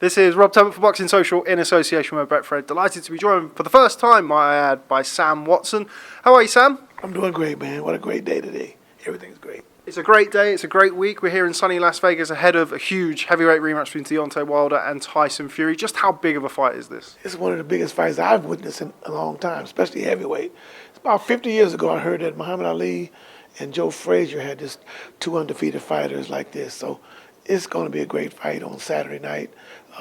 This is Rob Tubbett for Boxing Social in association with Brett Fred. Delighted to be joined for the first time, might I add, by Sam Watson. How are you, Sam? I'm doing great, man. What a great day today. Everything's great. It's a great day. It's a great week. We're here in sunny Las Vegas ahead of a huge heavyweight rematch between Deontay Wilder and Tyson Fury. Just how big of a fight is this? It's one of the biggest fights I've witnessed in a long time, especially heavyweight. It's about 50 years ago I heard that Muhammad Ali and Joe Frazier had just two undefeated fighters like this. So it's going to be a great fight on Saturday night.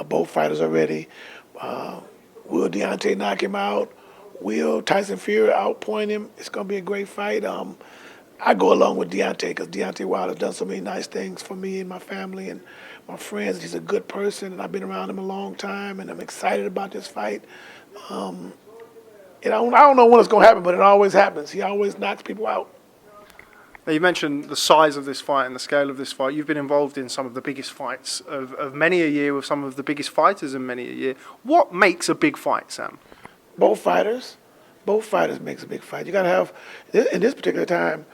Both fighters are ready. Will Deontay knock him out? Will Tyson Fury outpoint him? It's going to be a great fight. I go along with Deontay because Deontay Wilder has done so many nice things for me and my family and my friends. He's a good person, and I've been around him a long time, and I'm excited about this fight. And I don't know when it's going to happen, but it always happens. He always knocks people out. Now, you mentioned the size of this fight and the scale of this fight. You've been involved in some of the biggest fights of many a year with some of the biggest fighters in many a year. What makes a big fight, Sam? Both fighters makes a big fight. You got to have, in this particular time,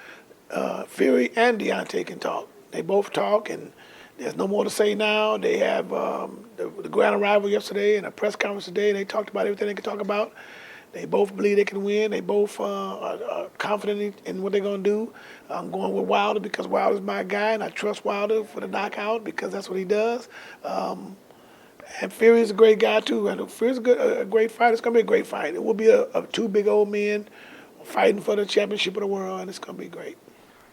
Fury and Deontay can talk. They both talk, and there's no more to say now. They have the grand arrival yesterday and a press conference today. They talked about everything they could talk about. They both believe they can win. They both are confident in what they're going to do. I'm going with Wilder because Wilder's my guy, and I trust Wilder for the knockout because that's what he does. And Fury's a great guy, too. And Fury's a great fight. It's going to be a great fight. It will be two big old men fighting for the championship of the world, and it's going to be great.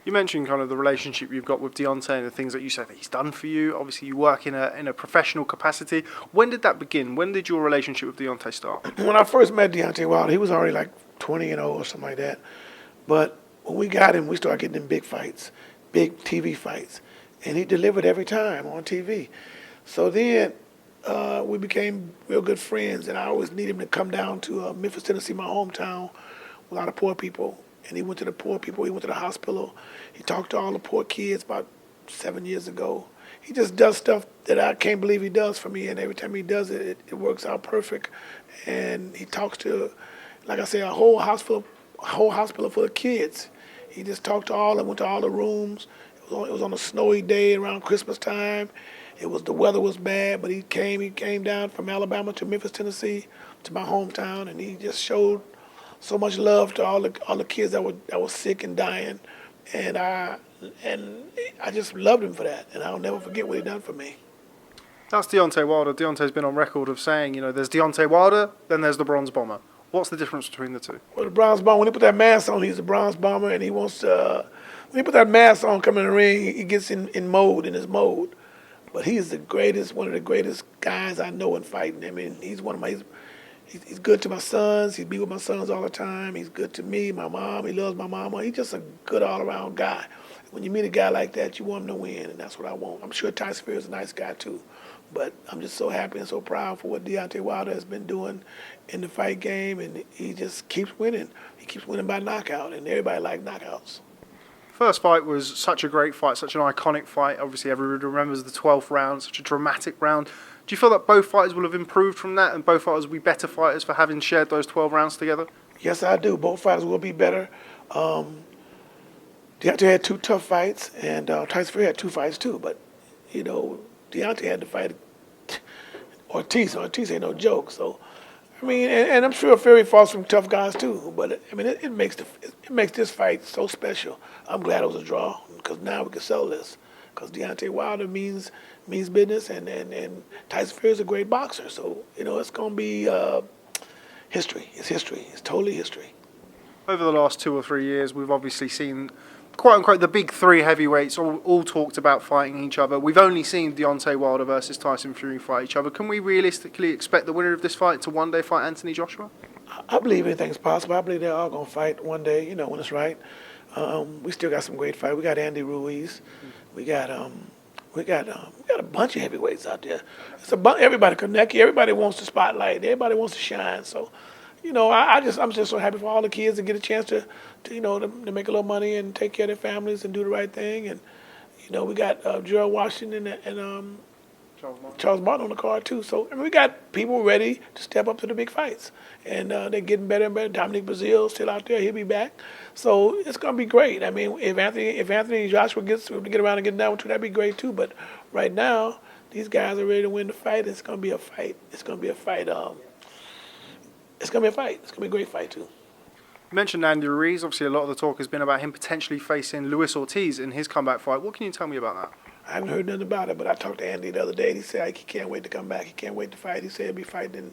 You mentioned kind of the relationship you've got with Deontay and the things that you said that he's done for you. Obviously, you work in a professional capacity. When did that begin? When did your relationship with Deontay start? When I first met Deontay Wilder, he was already like 20-0 or something like that. But when we got him, we started getting in big fights, big TV fights. And he delivered every time on TV. So then we became real good friends, and I always needed him to come down to Memphis, Tennessee, my hometown, with a lot of poor people. And he went to the poor people. He went to the hospital. He talked to all the poor kids about 7 years ago. He just does stuff that I can't believe he does for me. And every time he does it, it works out perfect. And he talks to, like I say, a whole hospital full of kids. He just talked to all of them, went to all the rooms. It was on a snowy day around Christmas time. The weather was bad, but he came down from Alabama to Memphis, Tennessee, to my hometown, and he just showed so much love to all the kids that were sick and dying, and I just loved him for that, and I'll never forget what he done for me. That's Deontay Wilder. Deontay's been on record of saying, there's Deontay Wilder, then there's the Bronze Bomber. What's the difference between the two? Well, the Bronze Bomber, when he put that mask on, he's a Bronze Bomber, and he wants to. When he put that mask on, coming in the ring, he gets in his mode. But he's one of the greatest guys I know in fighting. I mean, he's He's good to my sons. He be with my sons all the time. He's good to me, my mom. He loves my mama. He's just a good all-around guy. When you meet a guy like that, you want him to win, and that's what I want. I'm sure Tyson Fury is a nice guy, too. But I'm just so happy and so proud for what Deontay Wilder has been doing in the fight game, and he just keeps winning. He keeps winning by knockout, and everybody likes knockouts. First fight was such a great fight, such an iconic fight. Obviously, everybody remembers the 12th round, such a dramatic round. Do you feel that both fighters will have improved from that and both fighters will be better fighters for having shared those 12 rounds together? Yes, I do. Both fighters will be better. Deontay had two tough fights, and Tyson Fury had two fights too. But, Deontay had to fight Ortiz. Ortiz ain't no joke. So, I mean, and I'm sure Fury fought some tough guys too. But, I mean, it makes this fight so special. I'm glad it was a draw because now we can sell this. Because Deontay Wilder means business, and Tyson Fury is a great boxer. So, it's going to be history. It's history. It's totally history. Over the last 2 or 3 years, we've obviously seen, quote-unquote, the big three heavyweights all talked about fighting each other. We've only seen Deontay Wilder versus Tyson Fury fight each other. Can we realistically expect the winner of this fight to one day fight Anthony Joshua? I believe anything's possible. I believe they're all going to fight one day, when it's right. We still got some great fighters. We got Andy Ruiz. We got a bunch of heavyweights out there. Everybody connect. Everybody wants the spotlight. Everybody wants to shine. So, I'm just so happy for all the kids to get a chance to make a little money and take care of their families and do the right thing. And we got Gerald Washington and Charles Martin on the card too. So we got people ready to step up to the big fights, and they're getting better and better. Dominic Breazeale's still out there; he'll be back. So it's gonna be great. I mean, if Anthony and Joshua gets to get around and get down with you, that'd be great too. But right now, these guys are ready to win the fight. It's gonna be a fight. It's gonna be a fight. It's gonna be a fight. It's gonna be a great fight too. You mentioned Andy Ruiz. Obviously, a lot of the talk has been about him potentially facing Luis Ortiz in his comeback fight. What can you tell me about that? I haven't heard nothing about it, but I talked to Andy the other day. And he said he can't wait to come back. He can't wait to fight. He said he'll be fighting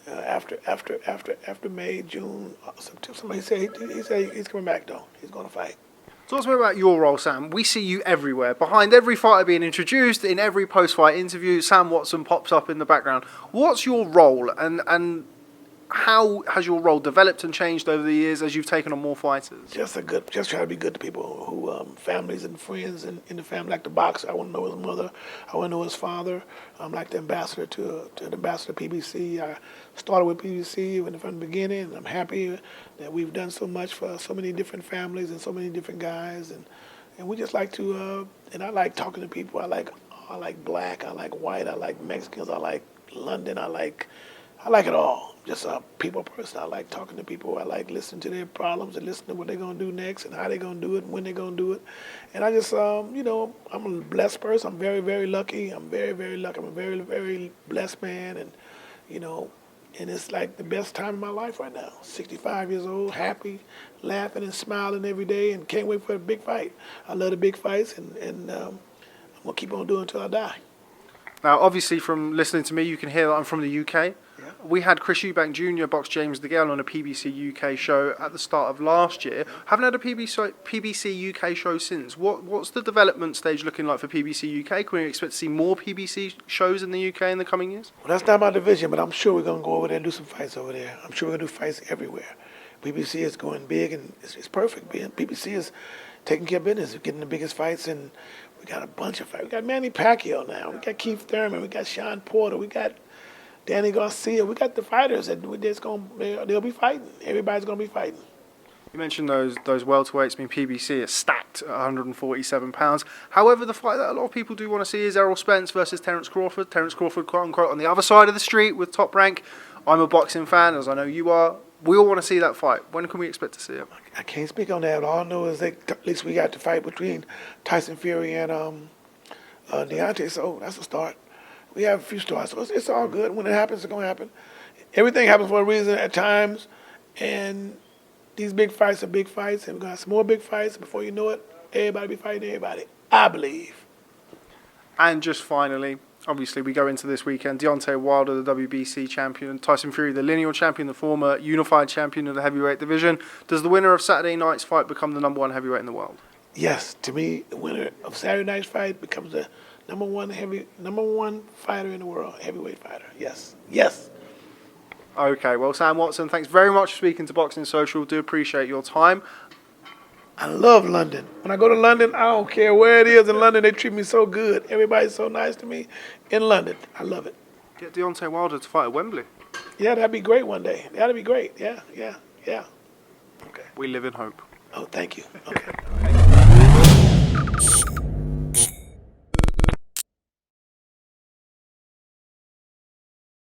after May, June, September. Somebody said he's coming back though. He's gonna fight. Talk to me about your role, Sam. We see you everywhere. Behind every fighter being introduced, in every post-fight interview, Sam Watson pops up in the background. What's your role, and how has your role developed and changed over the years as you've taken on more fighters? Just try to be good to people who, families and friends in the family, like the boxer. I want to know his mother. I want to know his father. I'm like the ambassador to the ambassador PBC. I started with PBC from the beginning, and I'm happy that we've done so much for so many different families and so many different guys, and we just like to. And I like talking to people. I like black. I like white. I like Mexicans. I like London. I like it all. Just a people person. I like talking to people. I like listening to their problems and listening to what they're going to do next and how they're going to do it and when they're going to do it. And I just, I'm a blessed person. I'm very, very lucky. I'm very, very lucky. I'm a very, very blessed man. And, and it's like the best time of my life right now. 65 years old, happy, laughing and smiling every day, and can't wait for a big fight. I love the big fights, and I'm going to keep on doing it until I die. Now, obviously, from listening to me, you can hear that I'm from the UK. Yeah. We had Chris Eubank Jr. box James DeGale on a PBC UK show at the start of last year. Haven't had a PBC UK show since. What's the development stage looking like for PBC UK? Can we expect to see more PBC shows in the UK in the coming years? Well, that's not my division, but I'm sure we're going to go over there and do some fights over there. I'm sure we're going to do fights everywhere. PBC is going big, and it's perfect. PBC is taking care of business. We're getting the biggest fights, and we got a bunch of fights. We got Manny Pacquiao now. We got Keith Thurman. We got Sean Porter. We got Danny Garcia. We got the fighters that they'll be fighting. Everybody's going to be fighting. You mentioned those welterweights. I mean, PBC is stacked at 147 pounds. However, the fight that a lot of people do want to see is Errol Spence versus Terence Crawford. Terence Crawford, quote unquote, on the other side of the street with Top Rank. I'm a boxing fan, as I know you are. We all want to see that fight. When can we expect to see it? I can't speak on that. All I know is at least we got the fight between Tyson Fury and Deontay, so that's a start. We have a few starts, so it's all good. When it happens, it's going to happen. Everything happens for a reason at times, and these big fights are big fights, and we're going to have some more big fights. Before you know it, everybody be fighting everybody, I believe. And just finally, obviously we go into this weekend, Deontay Wilder, the WBC champion, Tyson Fury, the lineal champion, the former unified champion of the heavyweight division. Does the winner of Saturday night's fight become the number one heavyweight in the world? Yes, to me, the winner of Saturday night's fight becomes the number one fighter in the world, heavyweight fighter. Yes. Okay, well, Sam Watson, thanks very much for speaking to Boxing Social. Do appreciate your time. I love London. When I go to London, I don't care where it is in London. They treat me so good. Everybody's so nice to me in London. I love it. Get Deontay Wilder to fight at Wembley. Yeah, that'd be great one day. That'd be great. Yeah. Okay. We live in hope. Oh, thank you. Okay.